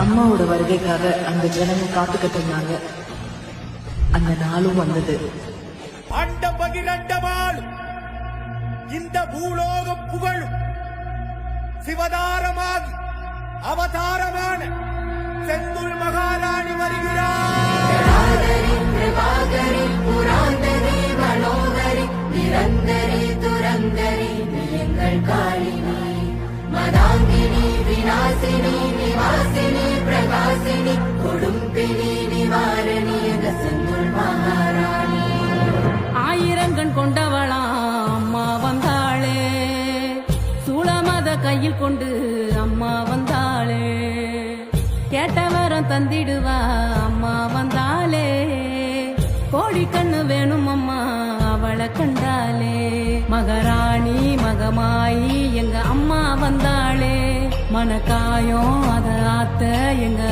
அம்மாவோட வருகைக்காக அந்த ஜனங்க காத்துக்கிட்டு இருந்தாங்க. அந்த நாளும் வந்தது. அண்ட பகிரண்டமாலும் இந்த பூலோகம் புகழும் சிவதாரமாகி அவதாரமான செந்தூர் மகாராணி வருகிறார். நிரந்தரி துரந்தரி எங்கள் காளினி மதாங்கினி விநாசினி நிவாசினி பிரகாசினி கொடும்பினி நிவாரணி செந்தூர் மகாராணி. ஆயிரங்கண் கொண்டவளா அம்மா வந்தாளே, சூளமத கையில் கொண்டு அம்மா வந்தாளே, கேட்டவரம் தந்திடுவா அம்மா வந்தாளே, கோடி கண்ணு வேணும் அம்மா அவளை கண்டாலே. மகாராணி மகமாயி எங்க அம்மா வந்தாளே, மனக்காயம் அத ஆத்த எங்க